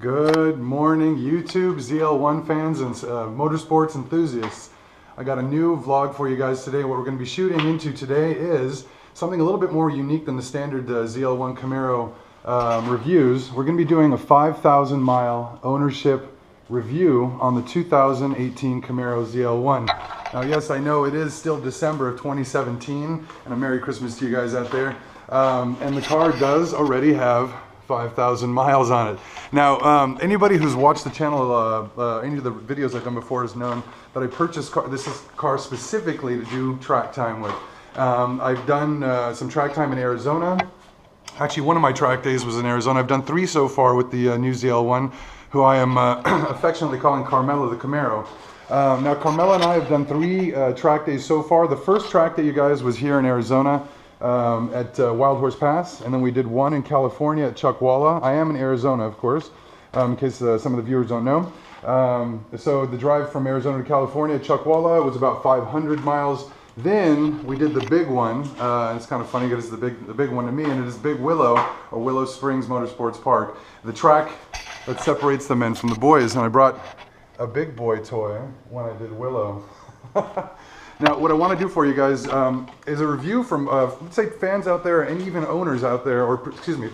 Good morning, YouTube, ZL1 fans, and motorsports enthusiasts. I got a new vlog for you guys today. What we're going to be shooting into today is something a little bit more unique than the standard ZL1 Camaro reviews. We're going to be doing a 5,000 mile ownership review on the 2018 Camaro ZL1. Now, yes, I know it is still December of 2017, and a Merry Christmas to you guys out there. And the car does already have 5,000 miles on it. Now, anybody who's watched the channel, any of the videos I've done before has known that I purchased this car specifically to do track time with. I've done some track time in Arizona. Actually, one of my track days was in Arizona. I've done 3 so far with the new ZL1, who I am affectionately calling Carmela the Camaro. Now, Carmela and I have done 3 track days so far. The first track day, you guys, was here in Arizona. At Wild Horse Pass, and then we did 1 in California at Chuckwalla. I am in Arizona, of course, in case some of the viewers don't know. So the drive from Arizona to California at Chuckwalla was about 500 miles. Then we did the big one, and it's kind of funny because it's the big one to me, and it is Big Willow, or Willow Springs Motorsports Park, the track that separates the men from the boys. And I brought a big boy toy when I did Willow. Now, what I want to do for you guys is a review from, let's say, fans out there and even owners out there, or excuse me,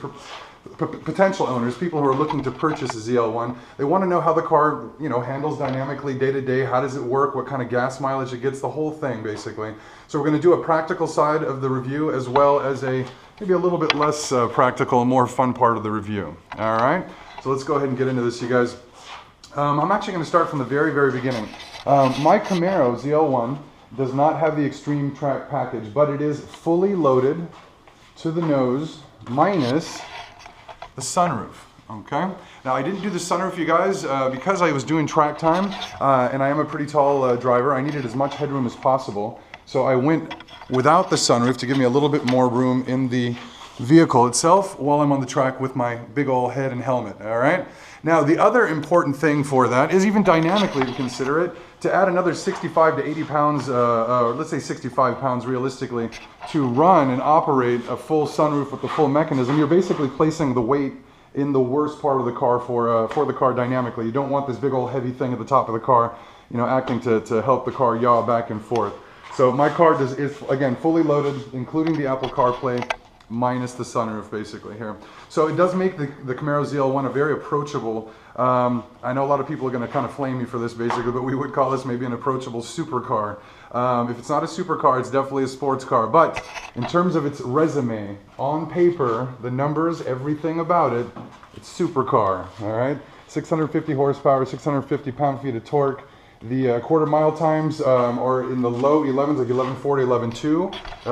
potential owners, people who are looking to purchase a ZL1. They want to know how the car, handles dynamically day to day. How does it work? What kind of gas mileage it gets? The whole thing, basically. So we're going to do a practical side of the review as well as maybe a little bit less practical, more fun part of the review. All right. So let's go ahead and get into this, you guys. I'm actually going to start from the very, very beginning. My Camaro ZL1 does not have the extreme track package, but it is fully loaded to the nose minus the sunroof. Okay, now I didn't do the sunroof, you guys, because I was doing track time and I am a pretty tall driver. I needed as much headroom as possible, so I went without the sunroof to give me a little bit more room in the vehicle itself while I'm on the track with my big old head and helmet. All right, now the other important thing for that is, even dynamically to consider it, to add another 65 to 80 pounds, or let's say 65 pounds realistically, to run and operate a full sunroof with the full mechanism. You're basically placing the weight in the worst part of the car for the car dynamically. You don't want this big old heavy thing at the top of the car, acting to help the car yaw back and forth. So my car is again fully loaded, including the Apple CarPlay, minus the sunroof basically here. So it does make the Camaro ZL1 a very approachable, I know a lot of people are going to kind of flame me for this basically, but we would call this maybe an approachable supercar. If it's not a supercar, it's definitely a sports car. But in terms of its resume, on paper, the numbers, everything about it, it's supercar, all right? 650 horsepower, 650 pound-feet of torque. The quarter mile times are in the low 11s, like 1140, 11.2,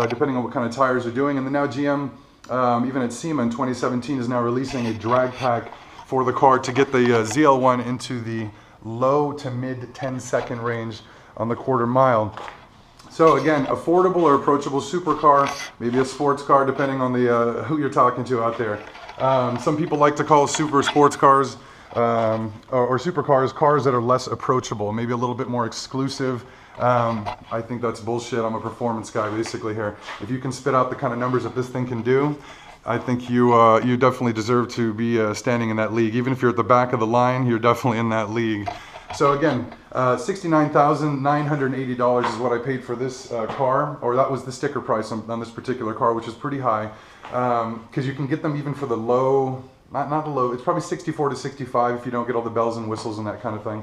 depending on what kind of tires you're doing. And then now GM, even at SEMA in 2017, is now releasing a drag pack for the car to get the ZL1 into the low to mid 10-second range on the quarter mile. So again, affordable or approachable supercar, maybe a sports car, depending on the who you're talking to out there. Some people like to call super sports cars or supercars cars that are less approachable, maybe a little bit more exclusive. I think that's bullshit. I'm a performance guy basically here. If you can spit out the kind of numbers that this thing can do, I think you definitely deserve to be standing in that league. Even if you're at the back of the line, you're definitely in that league. So again, $69,980 is what I paid for this car, or that was the sticker price on this particular car, which is pretty high, because you can get them even for the low, not the low, it's probably 64 to 65 if you don't get all the bells and whistles and that kind of thing.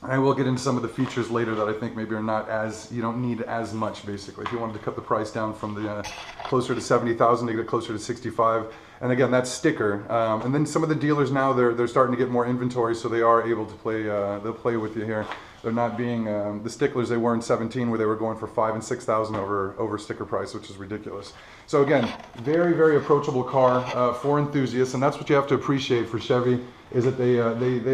I will get into some of the features later that I think maybe are not as, you don't need as much basically. If you wanted to cut the price down from the closer to 70,000 to get closer to 65. And again, that's sticker. And then some of the dealers now, they're starting to get more inventory, so they are able to play, they'll play with you here. They're not being the sticklers they were in 17, where they were going for 5,000 and 6,000 over sticker price, which is ridiculous. So again, very, very approachable car for enthusiasts, and that's what you have to appreciate for Chevy, is that they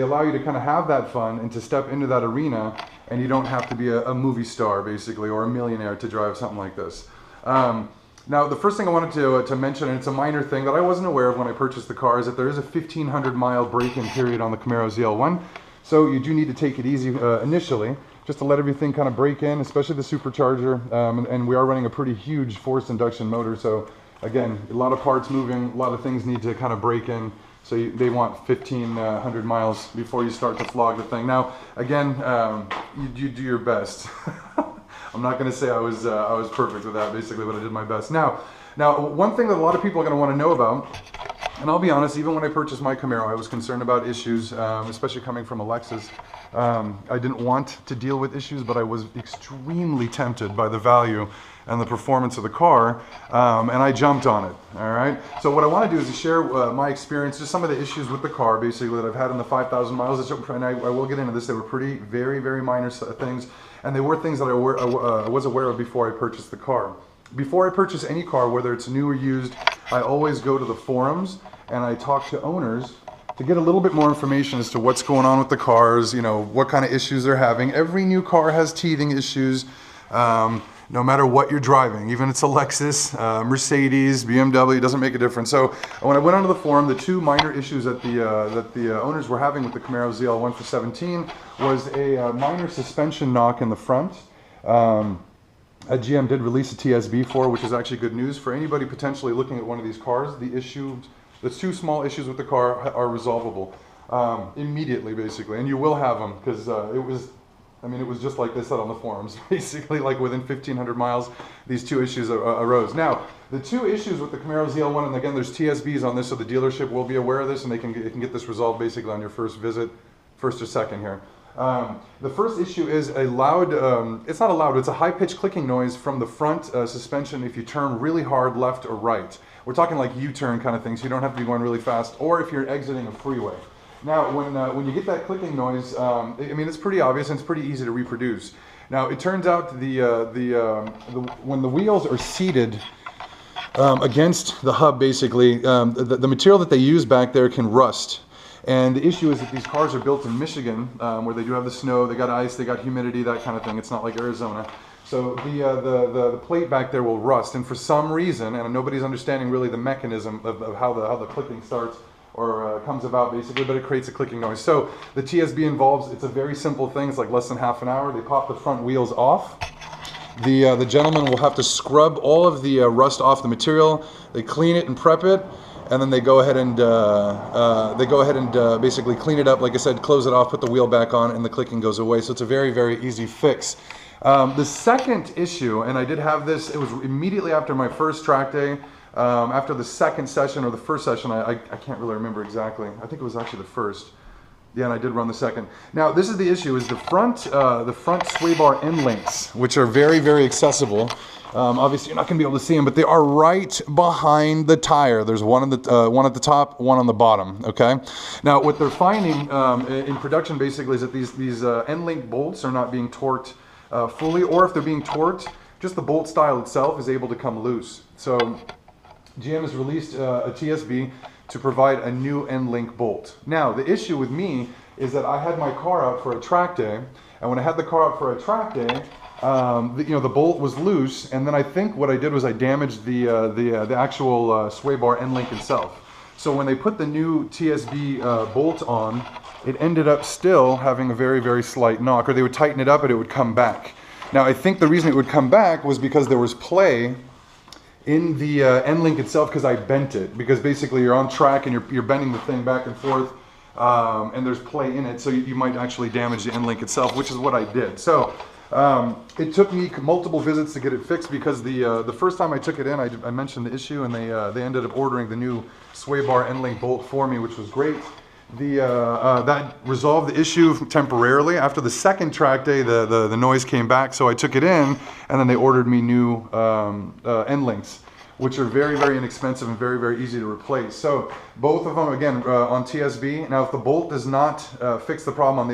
allow you to kind of have that fun and to step into that arena, and you don't have to be a movie star basically, or a millionaire to drive something like this. Now, the first thing I wanted to mention, and it's a minor thing that I wasn't aware of when I purchased the car, is that there is a 1,500 mile break-in period on the Camaro ZL1. So you do need to take it easy initially, just to let everything kind of break in, especially the supercharger. And we are running a pretty huge forced induction motor, so again, a lot of parts moving, a lot of things need to kind of break in So they want 1,500 miles before you start to flog the thing. Now, again, you do your best. I'm not going to say I was perfect with that, basically, but I did my best. Now, one thing that a lot of people are going to want to know about, and I'll be honest, even when I purchased my Camaro, I was concerned about issues, especially coming from a Lexus. I didn't want to deal with issues, but I was extremely tempted by the value and the performance of the car, and I jumped on it, all right? So what I want to do is to share my experience, just some of the issues with the car, basically, that I've had in the 5,000 miles, and I will get into this. They were very, very minor things, and they were things that I was aware of before I purchased the car. Before I purchase any car, whether it's new or used, I always go to the forums and I talk to owners to get a little bit more information as to what's going on with the cars, you know, what kind of issues they're having. Every new car has teething issues, no matter what you're driving. Even if it's a Lexus, Mercedes, BMW, it doesn't make a difference. So when I went onto the forum, the two minor issues that the owners were having with the Camaro ZL1 for 17 was a minor suspension knock in the front. GM did release a TSB for, which is actually good news for anybody potentially looking at one of these cars. The two small issues with the car are resolvable immediately, basically, and you will have them because it was just like they said on the forums. Basically, like within 1,500 miles, these two issues arose. Now, the two issues with the Camaro ZL1, and again, there's TSBs on this, so the dealership will be aware of this, and they can get this resolved basically on your first visit, first or second here. The first issue is a loud, it's not a loud, it's a high-pitched clicking noise from the front suspension if you turn really hard left or right. We're talking like U-turn kind of thing, so you don't have to be going really fast, or if you're exiting a freeway. Now, when you get that clicking noise, I mean, it's pretty obvious and it's pretty easy to reproduce. Now, it turns out when the wheels are seated against the hub, basically, the material that they use back there can rust. And the issue is that these cars are built in Michigan, where they do have the snow, they got ice, they got humidity, that kind of thing. It's not like Arizona. So the plate back there will rust, and for some reason, and nobody's understanding really the mechanism of how the clicking starts or comes about, basically, but it creates a clicking noise. So the TSB involves, it's a very simple thing. It's like less than half an hour. They pop the front wheels off. The gentleman will have to scrub all of the rust off the material. They clean it and prep it. And then they go ahead and basically clean it up, like I said, close it off, put the wheel back on, and the clicking goes away. So it's a very, very easy fix. The second issue, and I did have this, it was immediately after my first track day, after the second session or the first session, I can't really remember exactly. I think it was actually the first. Yeah, and I did run the second. Now, this is the issue: is the front sway bar end links, which are very, very accessible. Obviously, you're not going to be able to see them, but they are right behind the tire. There's one at the top, one on the bottom. Okay. Now, what they're finding in production basically is that these end link bolts are not being torqued fully, or if they're being torqued, just the bolt style itself is able to come loose. So, GM has released a TSB to provide a new end link bolt. Now, the issue with me is that I had my car out for a track day, and when I had the car out for a track day, the bolt was loose, and then I think what I did was I damaged the actual sway bar end link itself. So when they put the new TSB bolt on, it ended up still having a very, very slight knock, or they would tighten it up and it would come back. Now, I think the reason it would come back was because there was play in the end link itself, because I bent it, because basically you're on track and you're bending the thing back and forth, and there's play in it, so you might actually damage the end link itself, which is what I did. So it took me multiple visits to get it fixed, because the first time I took it in, I mentioned the issue, and they ended up ordering the new sway bar end link bolt for me, which was great. That resolved the issue temporarily. After the second track day, the noise came back, so I took it in, and then they ordered me new end links, which are very, very inexpensive and very, very easy to replace. So both of them, again, on TSB. Now, if the bolt does not fix the problem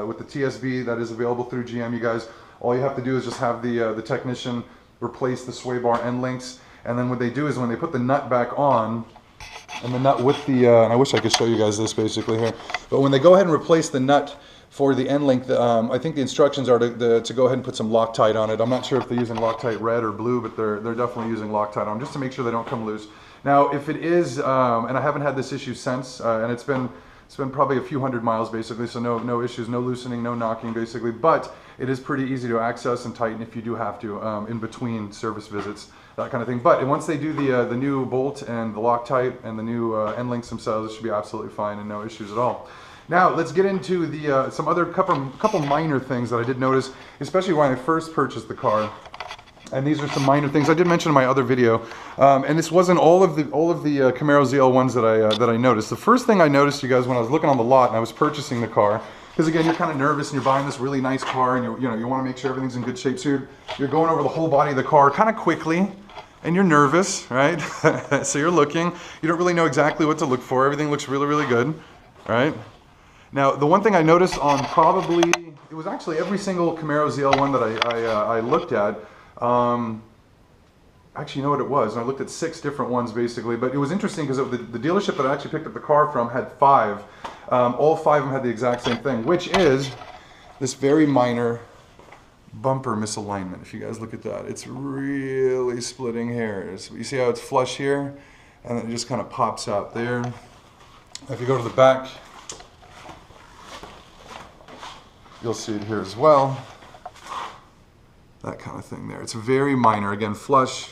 with the TSB that is available through GM, you guys, all you have to do is just have the technician replace the sway bar end links, and then what they do is when they put the nut back on, and the nut with the, and I wish I could show you guys this basically here, but when they go ahead and replace the nut for the end link, I think the instructions are to go ahead and put some Loctite on it. I'm not sure if they're using Loctite red or blue, but they're definitely using Loctite on, just to make sure they don't come loose. Now, if it is, and I haven't had this issue since, and it's been It's been probably a few hundred miles basically, so no issues, no loosening, no knocking basically, but it is pretty easy to access and tighten if you do have to in between service visits, that kind of thing. But once they do the new bolt and the Loctite and the new end links themselves, it should be absolutely fine and no issues at all. Now let's get into the some other couple minor things that I did notice, especially when I first purchased the car. And these are some minor things I did mention in my other video, and this wasn't all of the Camaro ZL1s that I noticed. The first thing I noticed, you guys, when I was looking on the lot and I was purchasing the car, because again, you're kind of nervous and you're buying this really nice car, and you want to make sure everything's in good shape. So you're going over the whole body of the car kind of quickly, and you're nervous, right? So you're looking. You don't really know exactly what to look for. Everything looks really, really good, right? Now, the one thing I noticed on probably, it was actually every single Camaro ZL1 that I looked at. Actually, you know what it was? And I looked at 6 different ones basically, but it was interesting because the dealership that I actually picked up the car from had 5. All 5 of them had the exact same thing, which is this very minor bumper misalignment. If you guys look at that, it's really splitting hairs. You see how it's flush here, and then it just kind of pops out there. If you go to the back, you'll see it here as well. That kind of thing there. It's very minor. Again, flush,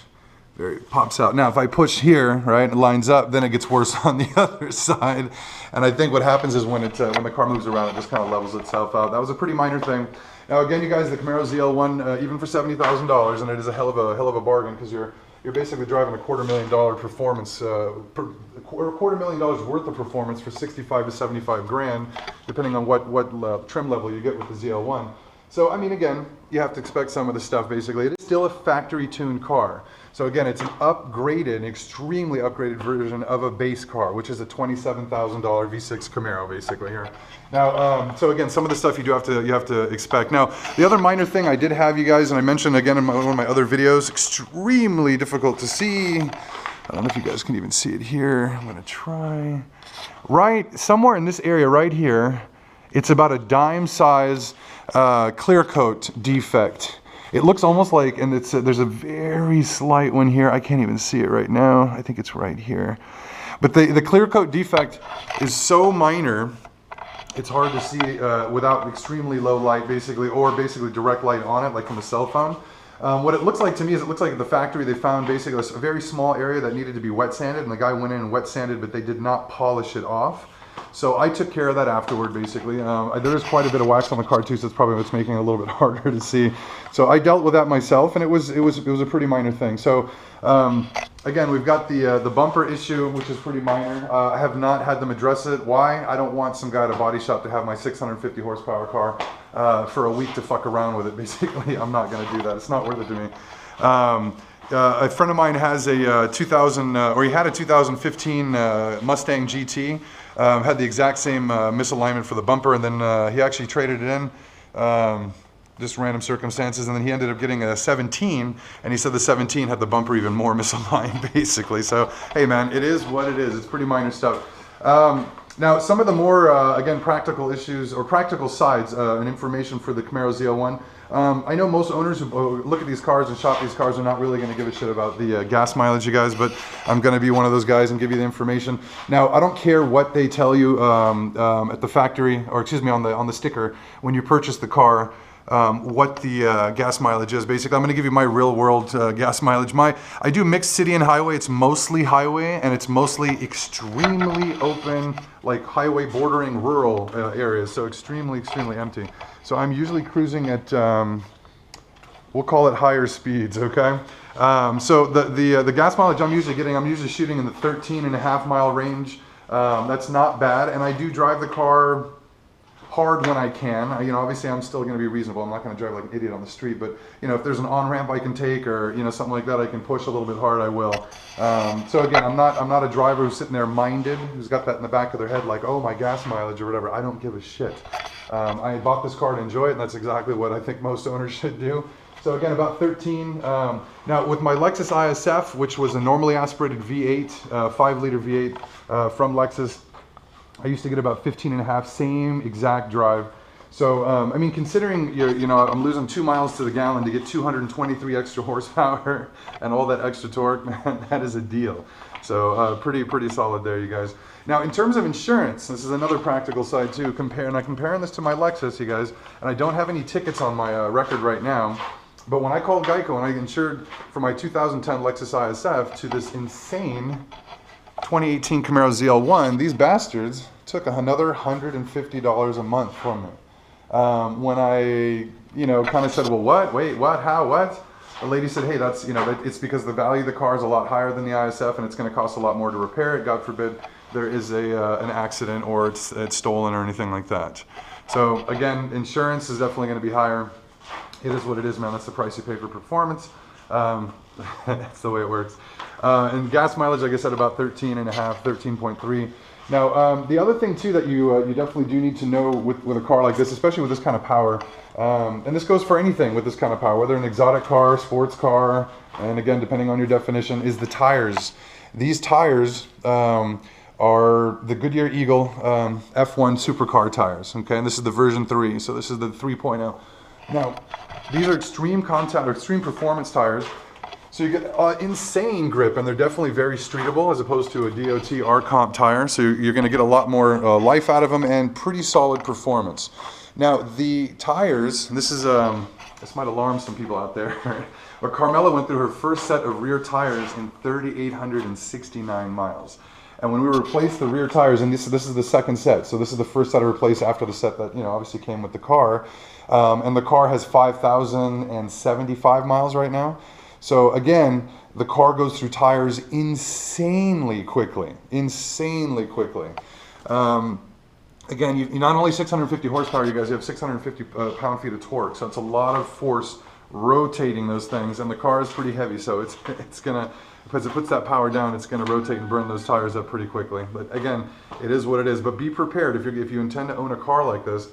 very pops out. Now, if I push here, right, it lines up, then it gets worse on the other side. And I think what happens is when the car moves around, it just kind of levels itself out. That was a pretty minor thing. Now, again, you guys, the Camaro ZL1, even for $70,000, and it is a hell of a bargain because you're basically driving a $250,000 performance, $250,000 worth of performance for 65 to 75 grand, depending on what trim level you get with the ZL1. So, I mean, again, you have to expect some of the stuff, basically. It is still a factory-tuned car. So, again, it's an upgraded, extremely upgraded version of a base car, which is a $27,000 V6 Camaro, basically, here. Now, so again, some of the stuff you have to expect. Now, the other minor thing I did have, you guys, and I mentioned, again, in one of my other videos, extremely difficult to see. I don't know if you guys can even see it here. I'm going to try. Right, somewhere in this area right here, it's about a dime size clear coat defect. It looks almost like, and there's a very slight one here. I can't even see it right now. I think it's right here. But the clear coat defect is so minor, it's hard to see without extremely low light, basically, or basically direct light on it, like from a cell phone. What it looks like to me is it looks like at the factory they found basically a very small area that needed to be wet sanded, and the guy went in and wet sanded, but they did not polish it off. So I took care of that afterward, basically. There is quite a bit of wax on the car too, so that's probably what's making it a little bit harder to see. So I dealt with that myself, and it was a pretty minor thing. So again, we've got the bumper issue, which is pretty minor. I have not had them address it. Why? I don't want some guy at a body shop to have my 650 horsepower car for a week to fuck around with it. Basically, I'm not going to do that. It's not worth it to me. A friend of mine has a 2015 Mustang GT. Had the exact same misalignment for the bumper, and then he actually traded it in, just random circumstances, and then he ended up getting a 17, and he said the 17 had the bumper even more misaligned, basically. So, hey man, it is what it is. It's pretty minor stuff. Now, some of the more, again, practical issues, or practical sides and information for the Camaro ZL1. I know most owners who look at these cars and shop these cars are not really going to give a shit about the gas mileage, you guys, but I'm going to be one of those guys and give you the information. Now, I don't care what they tell you at the factory, or excuse me, on the sticker when you purchase the car, what the gas mileage is. Basically, I'm going to give you my real world gas mileage. I do mixed city and highway. It's mostly highway, and it's mostly extremely open, like highway bordering rural areas, so extremely empty. So I'm usually cruising at, we'll call it higher speeds, okay? So the gas mileage I'm usually shooting in the 13.5 mile range. That's not bad, and I do drive the car hard when I can. Obviously I'm still going to be reasonable. I'm not going to drive like an idiot on the street, but if there's an on-ramp I can take, or something like that I can push a little bit hard, I will. So again, I'm not a driver who's sitting there minded, who's got that in the back of their head like, oh, my gas mileage or whatever. I don't give a shit. I bought this car to enjoy it, and that's exactly what I think most owners should do. So again, about 13. Now with my Lexus ISF, which was a normally aspirated V8, 5-liter V8 from Lexus, I used to get about 15.5, same exact drive. So, I mean, considering I'm losing 2 miles to the gallon to get 223 extra horsepower and all that extra torque, man, that is a deal. So, pretty solid there, you guys. Now, in terms of insurance, this is another practical side too. I'm comparing this to my Lexus, you guys, and I don't have any tickets on my record right now. But when I called Geico and I insured for my 2010 Lexus ISF to this insane 2018 Camaro ZL1, these bastards took another $150 a month from me. When I, kind of said, well, what? Wait, what? How? What? The lady said, hey, that's, it's because the value of the car is a lot higher than the ISF and it's going to cost a lot more to repair it. God forbid there is an accident or it's stolen or anything like that. So again, insurance is definitely going to be higher. It is what it is, man. That's the price you pay for performance. That's the way it works. And gas mileage, like I said, about 13.5, 13.3. Now, the other thing too that you definitely do need to know with a car like this, especially with this kind of power, and this goes for anything with this kind of power, whether an exotic car, sports car, and again, depending on your definition, is the tires. These tires are the Goodyear Eagle F1 supercar tires, okay? And this is the version 3, so this is the 3.0. Now, these are extreme contact or extreme performance tires. So you get insane grip, and they're definitely very streetable as opposed to a DOT R-Comp tire. So you're going to get a lot more life out of them and pretty solid performance. Now the tires, and this might alarm some people out there, but Carmela went through her first set of rear tires in 3,869 miles. And when we replaced the rear tires, and this is the second set, so this is the first set I replaced after the set that obviously came with the car, and the car has 5,075 miles right now. So again, the car goes through tires insanely quickly, insanely quickly. Again, you not only 650 horsepower, you guys, you have 650 pound-feet of torque, so it's a lot of force rotating those things, and the car is pretty heavy, so it's gonna, because it puts that power down, it's gonna rotate and burn those tires up pretty quickly. But again, it is what it is. But be prepared if you intend to own a car like this.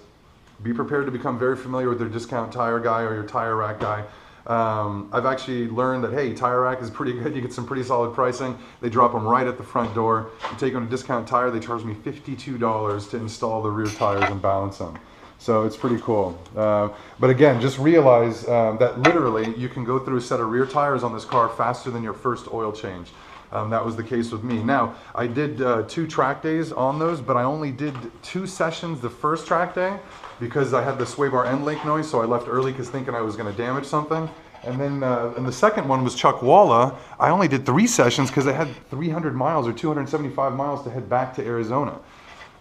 Be prepared to become very familiar with their discount tire guy or your tire rack guy. I've actually learned that, hey, Tire Rack is pretty good. You get some pretty solid pricing. They drop them right at the front door. You take them to Discount Tire, they charge me $52 to install the rear tires and balance them. So it's pretty cool. But again, just realize that literally you can go through a set of rear tires on this car faster than your first oil change. That was the case with me. Now, I did 2 track days on those, but I only did 2 sessions the first track day because I had the sway bar end link noise, so I left early because thinking I was going to damage something. And then and the second one was Chuckwalla. I only did 3 sessions because I had 300 miles or 275 miles to head back to Arizona.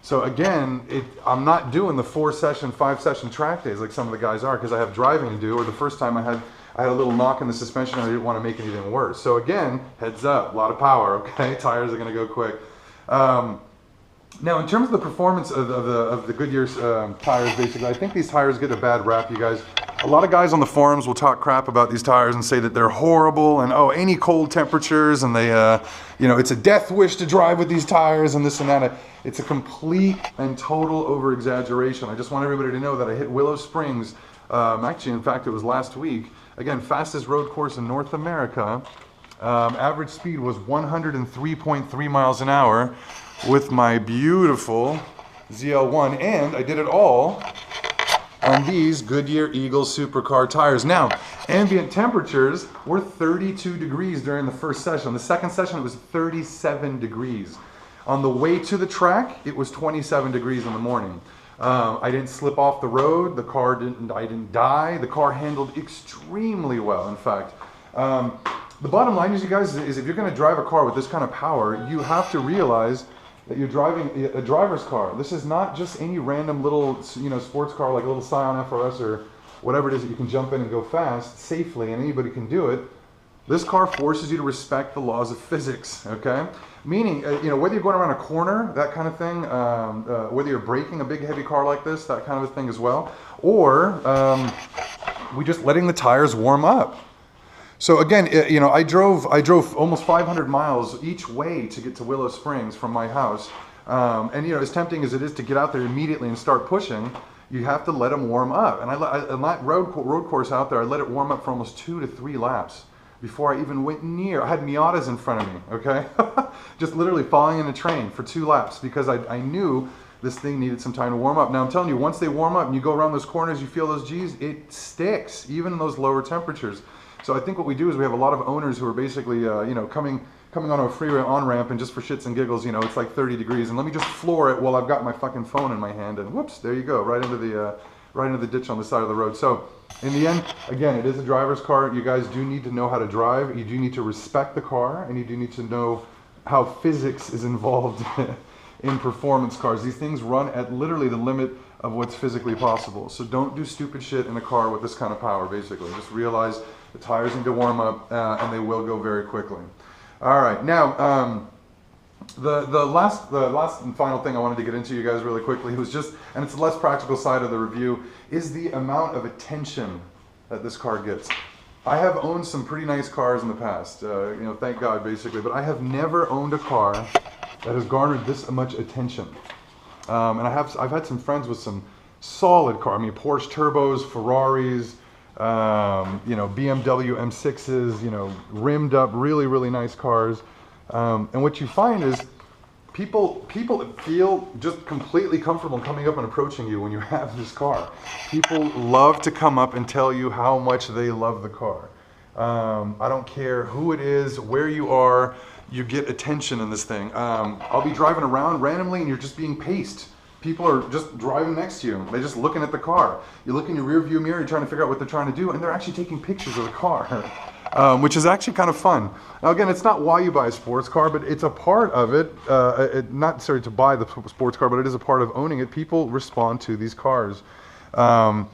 So again, I'm not doing the 4-session, 5-session track days like some of the guys are because I have driving to do, or the first time I had a little knock in the suspension and I didn't want to make anything worse. So again, heads up, a lot of power, okay? Tires are going to go quick. Now, in terms of the performance of the Goodyear tires, basically, I think these tires get a bad rap, you guys. A lot of guys on the forums will talk crap about these tires and say that they're horrible and, oh, any cold temperatures and they, it's a death wish to drive with these tires and this and that. It's a complete and total over-exaggeration. I just want everybody to know that I hit Willow Springs, actually, in fact, it was last week. Again, fastest road course in North America. Average speed was 103.3 miles an hour with my beautiful ZL1, and I did it all on these Goodyear Eagle Supercar tires. Now, ambient temperatures were 32 degrees during the first session. The second session, it was 37 degrees. On the way to the track, it was 27 degrees in the morning. I didn't slip off the road. I didn't die. The car handled extremely well, in fact. The bottom line is, you guys, is if you're going to drive a car with this kind of power, you have to realize that you're driving a driver's car. This is not just any random little, sports car like a little Scion FRS or whatever it is that you can jump in and go fast safely, and anybody can do it. This car forces you to respect the laws of physics, okay? Meaning, whether you're going around a corner, that kind of thing, whether you're braking a big heavy car like this, that kind of a thing as well, or we just letting the tires warm up. So again, I drove almost 500 miles each way to get to Willow Springs from my house. And as tempting as it is to get out there immediately and start pushing, you have to let them warm up. And on that road course out there, I let it warm up for almost 2 to 3 laps before I even went near. I had Miatas in front of me, okay? Just literally falling in a train for 2 laps because I knew this thing needed some time to warm up. Now I'm telling you, once they warm up and you go around those corners, you feel those G's, it sticks, even in those lower temperatures. So I think what we do is we have a lot of owners who are basically, coming coming onto a freeway on-ramp, and just for shits and giggles, you know, it's like 30 degrees, and let me just floor it while I've got my fucking phone in my hand, and whoops, there you go, right into the ditch on the side of the road. So in the end, again, it is a driver's car. You guys do need to know how to drive. You do need to respect the car, and you do need to know how physics is involved in performance cars. These things run at literally the limit of what's physically possible. So don't do stupid shit in a car with this kind of power, basically. Just realize the tires need to warm up, and they will go very quickly. All right, now, the last and final thing I wanted to get into, you guys, really quickly, was just, and it's the less practical side of the review, is the amount of attention that this car gets. I have owned some pretty nice cars in the past, you know, thank God, basically, but I have never owned a car that has garnered this much attention. And I've had some friends with some solid cars. I mean, Porsche turbos, Ferraris, you know, BMW M6s, you know, rimmed up, really, really nice cars. And what you find is people feel just completely comfortable coming up and approaching you when you have this car. People love to come up and tell you how much they love the car. I don't care who it is, where you are, you get attention in this thing. I'll be driving around randomly and you're just being paced. People are just driving next to you. They're just looking at the car. You look in your rear view mirror, you're trying to figure out what they're trying to do, and they're actually taking pictures of the car, which is actually kind of fun. Now again, it's not why you buy a sports car, but it's a part of it. Not necessarily to buy the sports car, but it is a part of owning it. People respond to these cars. And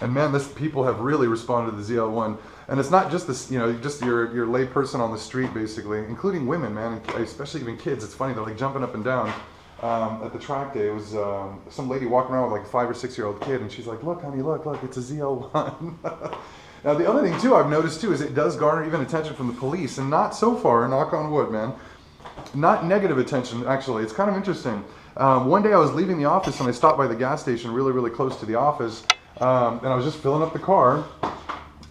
man, people have really responded to the ZL1. And it's not just this, you know, just your lay person on the street, basically, including women, man, and especially even kids. It's funny, they're like jumping up and down. At the track day, it was some lady walking around with like a 5 or 6 year old kid, and she's like, "Look, honey, look, it's a ZL1." Now, the other thing too I've noticed too is it does garner even attention from the police, and not so far, knock on wood, man, not negative attention, actually. It's kind of interesting. One day I was leaving the office and I stopped by the gas station really, really close to the office, and I was just filling up the car,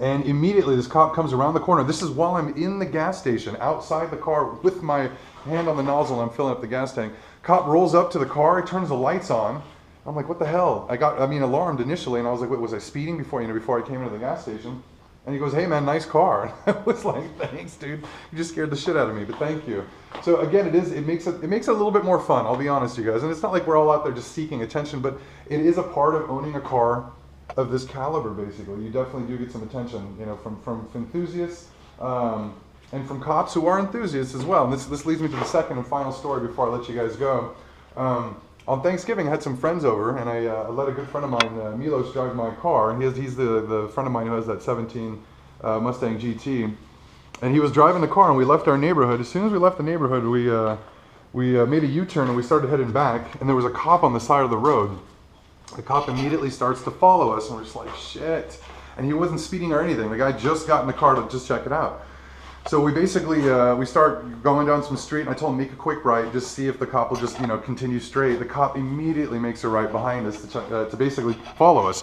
and immediately this cop comes around the corner. This is while I'm in the gas station, outside the car with my hand on the nozzle, and I'm filling up the gas tank. Cop rolls up to the car, he turns the lights on. I'm like, what the hell? I got alarmed initially, and I was like, wait, was I speeding before I came into the gas station? And he goes, "Hey man, nice car." And I was like, "Thanks, dude. You just scared the shit out of me, but thank you." So again, it makes it a little bit more fun, I'll be honest, you guys. And it's not like we're all out there just seeking attention, but it is a part of owning a car of this caliber, basically. You definitely do get some attention, you know, from enthusiasts, and from cops who are enthusiasts as well. And this leads me to the second and final story before I let you guys go. On Thanksgiving, I had some friends over, and I let a good friend of mine, Milos, drive my car. And he's the friend of mine who has that 17 Mustang GT. And he was driving the car, and we left our neighborhood. As soon as we left the neighborhood, we made a U-turn, and we started heading back. And there was a cop on the side of the road. The cop immediately starts to follow us, and we're just like, shit. And he wasn't speeding or anything. The guy just got in the car to just check it out. So we basically, we start going down some street, and I told him, make a quick right, just see if the cop will just, you know, continue straight. The cop immediately makes a right behind us to basically follow us.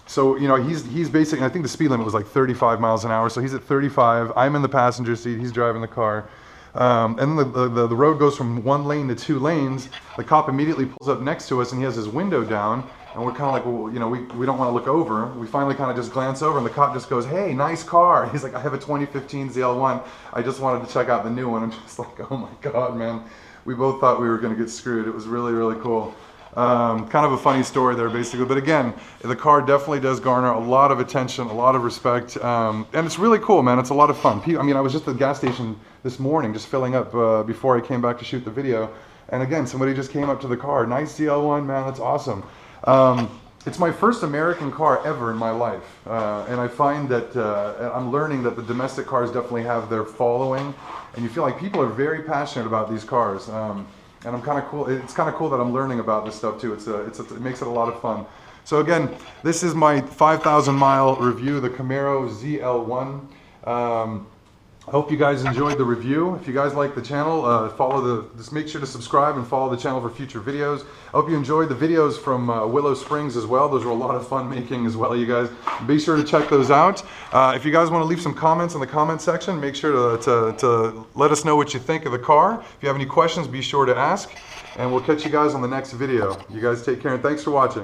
So, you know, he's basically, I think the speed limit was like 35 miles an hour, so he's at 35, I'm in the passenger seat, he's driving the car. And then the road goes from 1 lane to 2 lanes. The cop immediately pulls up next to us, and he has his window down. And we're kind of like, well, you know, we don't want to look over. We finally kind of just glance over, and the cop just goes, "Hey, nice car." He's like, "I have a 2015 ZL1. I just wanted to check out the new one." I'm just like, oh my God, man. We both thought we were going to get screwed. It was really, really cool. Kind of a funny story there, basically. But again, the car definitely does garner a lot of attention, a lot of respect. And it's really cool, man. It's a lot of fun. I mean, I was just at the gas station this morning, just filling up before I came back to shoot the video. And again, somebody just came up to the car. "Nice ZL1, man. That's awesome." It's my first American car ever in my life, and I find that I'm learning that the domestic cars definitely have their following, and you feel like people are very passionate about these cars, and I'm kind of cool. It's kind of cool that I'm learning about this stuff too. It makes it a lot of fun. So again, this is my 5,000 mile review, the Camaro ZL1. I hope you guys enjoyed the review. If you guys like the channel, just make sure to subscribe and follow the channel for future videos. I hope you enjoyed the videos from Willow Springs as well. Those were a lot of fun making as well, you guys. Be sure to check those out. If you guys want to leave some comments in the comment section, make sure to let us know what you think of the car. If you have any questions, be sure to ask. And we'll catch you guys on the next video. You guys take care, and thanks for watching.